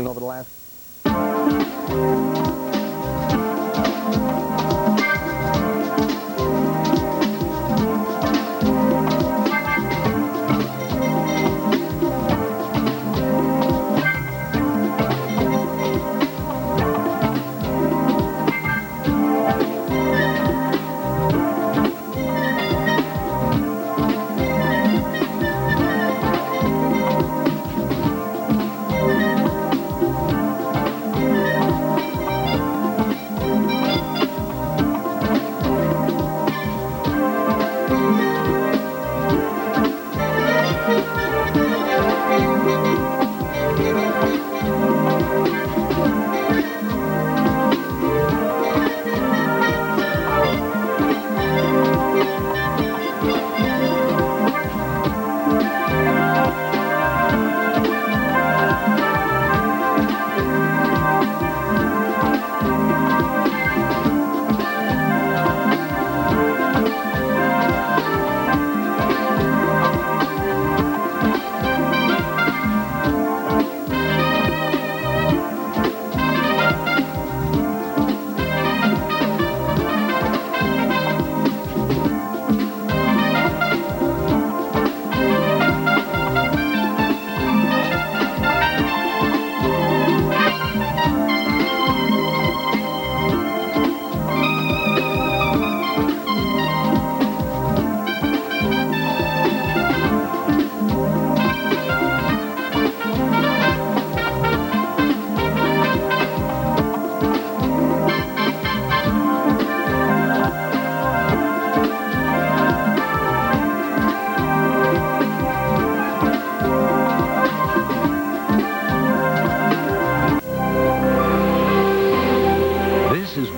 over the last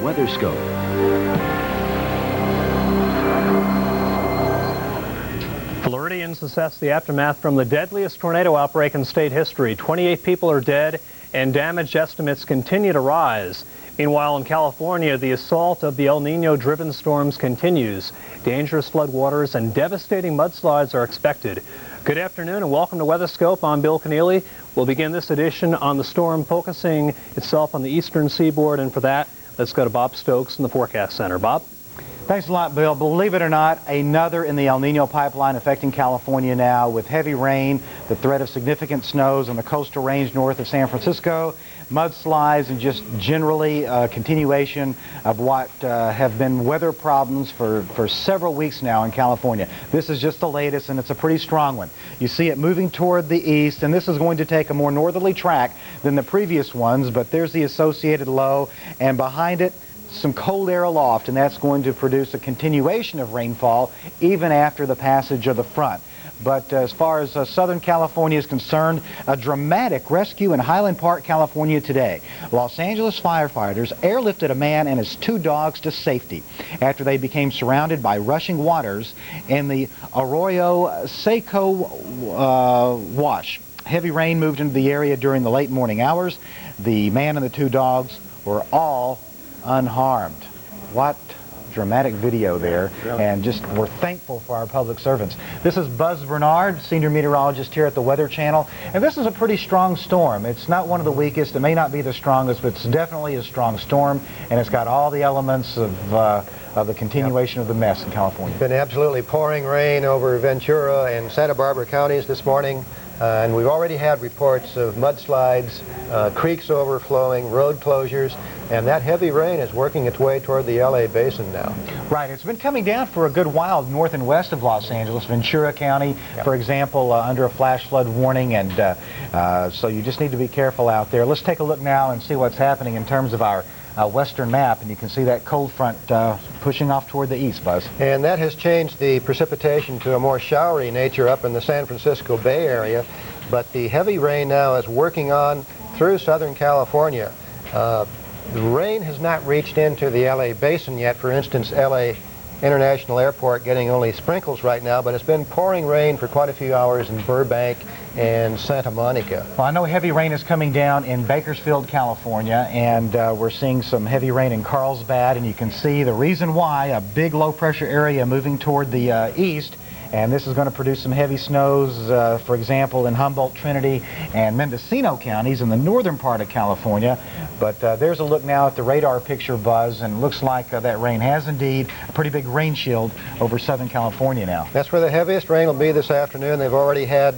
WeatherScope. Floridians assess the aftermath from the deadliest tornado outbreak in state history. 28 people are dead and damage estimates continue to rise. Meanwhile, in California, the assault of the El Nino-driven storms continues. Dangerous floodwaters and devastating mudslides are expected. Good afternoon and welcome to WeatherScope. I'm Bill Keneally. We'll begin this edition on the storm focusing itself on the eastern seaboard, and for that, let's go to Bob Stokes in the Forecast Center. Bob? Thanks a lot, Bill. Believe it or not, another in the El Nino pipeline affecting California now with heavy rain, the threat of significant snows on the coastal range north of San Francisco, mudslides, and just generally a continuation of what have been weather problems for several weeks now in California. This is just the latest, and it's a pretty strong one. You see it moving toward the east, and this is going to take a more northerly track than the previous ones, but there's the associated low, and behind it, some cold air aloft, and that's going to produce a continuation of rainfall even after the passage of the front. But as far as Southern California is concerned, a dramatic rescue in Highland Park, California today. Los Angeles firefighters airlifted a man and his 2 dogs to safety after they became surrounded by rushing waters in the Arroyo Seco wash. Heavy rain moved into the area during the late morning hours. The man and the 2 dogs were all unharmed. What dramatic video there, and just we're thankful for our public servants. This is Buzz Bernard, senior meteorologist here at the Weather Channel, and this is a pretty strong storm. It's not one of the weakest, it may not be the strongest, but it's definitely a strong storm, and it's got all the elements of the continuation of the mess in California. It's been absolutely pouring rain over Ventura and Santa Barbara counties this morning. And we've already had reports of mudslides, creeks overflowing, road closures, and that heavy rain is working its way toward the LA basin now. Right, it's been coming down for a good while north and west of Los Angeles. Ventura County, for example, under a flash flood warning, and so you just need to be careful out there. Let's take a look now and see what's happening in terms of our western map, and you can see that cold front pushing off toward the east, Buzz. And that has changed the precipitation to a more showery nature up in the San Francisco Bay Area, but the heavy rain now is working on through Southern California. The rain has not reached into the LA basin yet. For instance, LA International Airport getting only sprinkles right now, but it's been pouring rain for quite a few hours in Burbank and Santa Monica. Well, I know heavy rain is coming down in Bakersfield, California, and we're seeing some heavy rain in Carlsbad, and you can see the reason why, a big low pressure area moving toward the east, and this is going to produce some heavy snows, for example, in Humboldt, Trinity, and Mendocino counties in the northern part of California. But there's a look now at the radar picture, Buzz, and it looks like that rain has indeed a pretty big rain shield over Southern California now. That's where the heaviest rain will be this afternoon. They've already had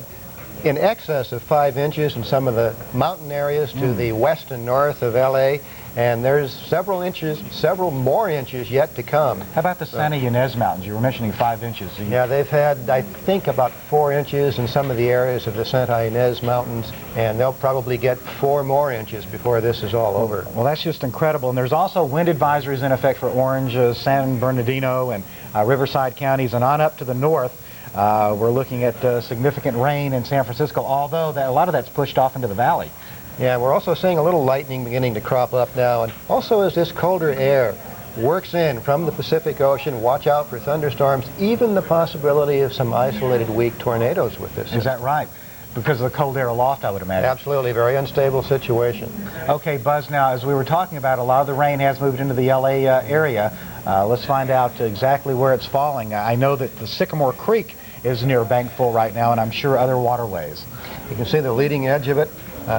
in excess of 5 inches in some of the mountain areas to the west and north of LA, and there's several more inches yet to come. How about the Santa Ynez Mountains? You were mentioning 5 inches. Yeah, they've had, I think, about 4 inches in some of the areas of the Santa Ynez Mountains, and they'll probably get 4 more inches before this is all over. Well, that's just incredible. And there's also wind advisories in effect for Orange, San Bernardino, and Riverside counties, and on up to the north. We're looking at significant rain in San Francisco, although a lot of that's pushed off into the valley. Yeah, we're also seeing a little lightning beginning to crop up now, and also as this colder air works in from the Pacific Ocean, watch out for thunderstorms, even the possibility of some isolated weak tornadoes with this. Is that right? Because of the cold air aloft, I would imagine. Absolutely, very unstable situation. Okay, Buzz, now as we were talking about, a lot of the rain has moved into the LA area. Let's find out exactly where it's falling. I know that the Sycamore Creek is near Bankfull right now, and I'm sure other waterways. You can see the leading edge of it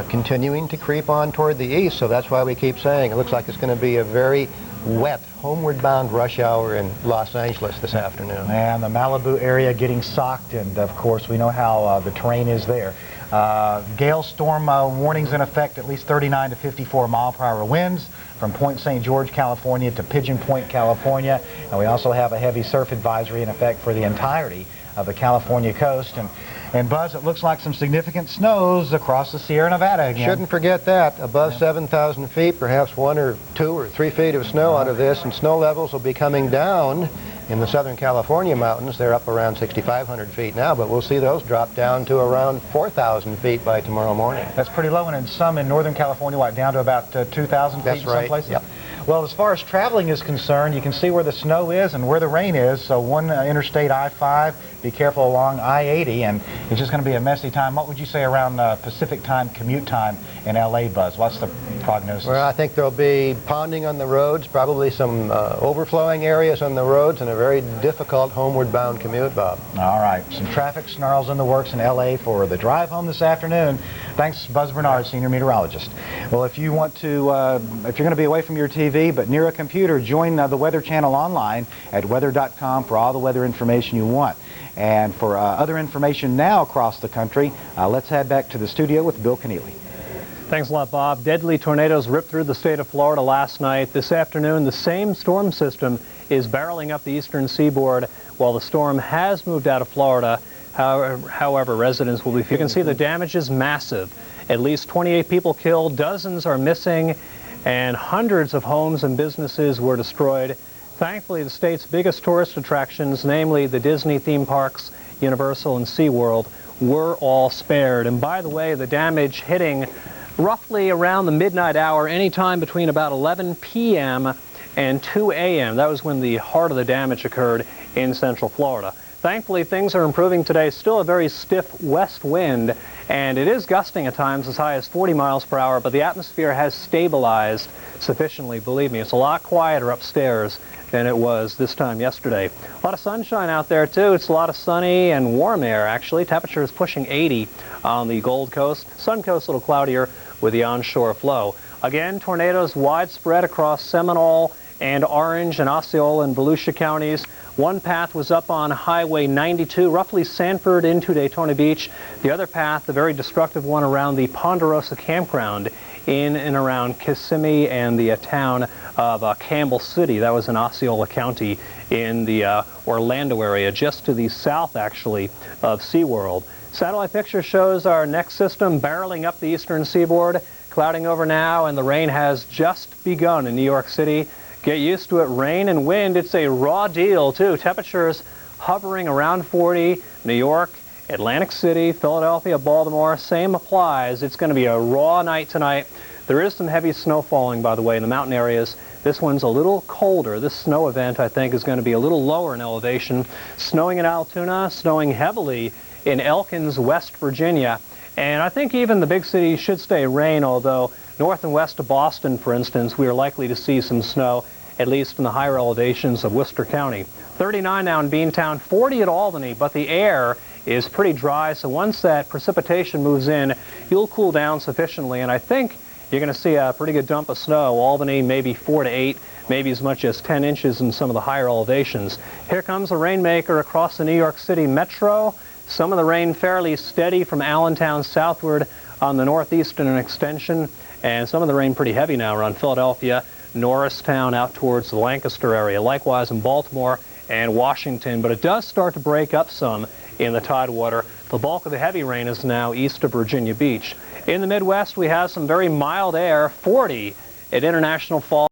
continuing to creep on toward the east, so that's why we keep saying it looks like it's going to be a very wet, homeward-bound rush hour in Los Angeles this afternoon. And the Malibu area getting socked, and of course we know how the terrain is there. Gale storm warnings in effect, at least 39 to 54 mile-per-hour winds from Point St. George, California to Pigeon Point, California. And we also have a heavy surf advisory in effect for the entirety of the California coast. And Buzz, it looks like some significant snows across the Sierra Nevada again. Shouldn't forget that. Above 7,000 feet, perhaps 1 or 2 or 3 feet of snow out of this, and snow levels will be coming down in the Southern California mountains. They're up around 6,500 feet now, but we'll see those drop down to around 4,000 feet by tomorrow morning. That's pretty low, and in some in Northern California, down to about 2,000 feet in some places? Yep. Well, as far as traveling is concerned, you can see where the snow is and where the rain is. So one Interstate I-5, be careful along I-80, and it's just going to be a messy time. What would you say around Pacific time, commute time in LA, Buzz? What's the prognosis? Well, I think there'll be ponding on the roads, probably some overflowing areas on the roads, and a very difficult homeward-bound commute, Bob. All right. Some traffic snarls in the works in LA for the drive home this afternoon. Thanks, Buzz Bernard, senior meteorologist. Well, if you want to, if you're going to be away from your TV but near a computer, join the Weather Channel online at weather.com for all the weather information you want. And for other information now across the country, let's head back to the studio with Bill Keneally. Thanks a lot, Bob. Deadly tornadoes ripped through the state of Florida last night. This afternoon, the same storm system is barreling up the eastern seaboard while the storm has moved out of Florida. However, residents will be... You can see the damage is massive. At least 28 people killed, dozens are missing, and hundreds of homes and businesses were destroyed. Thankfully, the state's biggest tourist attractions, namely the Disney theme parks, Universal and SeaWorld, were all spared. And by the way, the damage hitting roughly around the midnight hour, anytime between about 11 p.m. and 2 a.m. That was when the heart of the damage occurred in Central Florida. Thankfully, things are improving today. Still a very stiff west wind, and it is gusting at times as high as 40 miles per hour, but the atmosphere has stabilized sufficiently. Believe me, it's a lot quieter upstairs than it was this time yesterday. A lot of sunshine out there, too. It's a lot of sunny and warm air, actually. Temperature is pushing 80 on the Gold Coast. Sun Coast a little cloudier with the onshore flow. Again, tornadoes widespread across Seminole and Orange and Osceola and Volusia counties. One path was up on Highway 92, roughly Sanford into Daytona Beach. The other path, the very destructive one around the Ponderosa Campground in and around Kissimmee and the town of Campbell City. That was in Osceola County in the Orlando area, just to the south, actually, of SeaWorld. Satellite picture shows our next system barreling up the eastern seaboard, clouding over now, and the rain has just begun in New York City. Get used to it. Rain and wind, it's a raw deal, too. Temperatures hovering around 40. New York, Atlantic City, Philadelphia, Baltimore, same applies. It's going to be a raw night tonight. There is some heavy snow falling, by the way, in the mountain areas. This one's a little colder. This snow event, I think, is going to be a little lower in elevation. Snowing in Altoona, snowing heavily in Elkins, West Virginia. And I think even the big cities should stay rain, although north and west of Boston, for instance, we are likely to see some snow. at least in the higher elevations of Worcester County. 39 now in Beantown, 40 at Albany, but the air is pretty dry, so once that precipitation moves in, you'll cool down sufficiently, and I think you're going to see a pretty good dump of snow. Albany maybe 4 to 8, maybe as much as 10 inches in some of the higher elevations. Here comes a rainmaker across the New York City metro. Some of the rain fairly steady from Allentown southward on the northeastern extension, and some of the rain pretty heavy now around Philadelphia, Norristown, out towards the Lancaster area. Likewise in Baltimore and Washington, but it does start to break up some in the Tidewater. The bulk of the heavy rain is now east of Virginia Beach. In the Midwest, we have some very mild air, 40 at International Falls.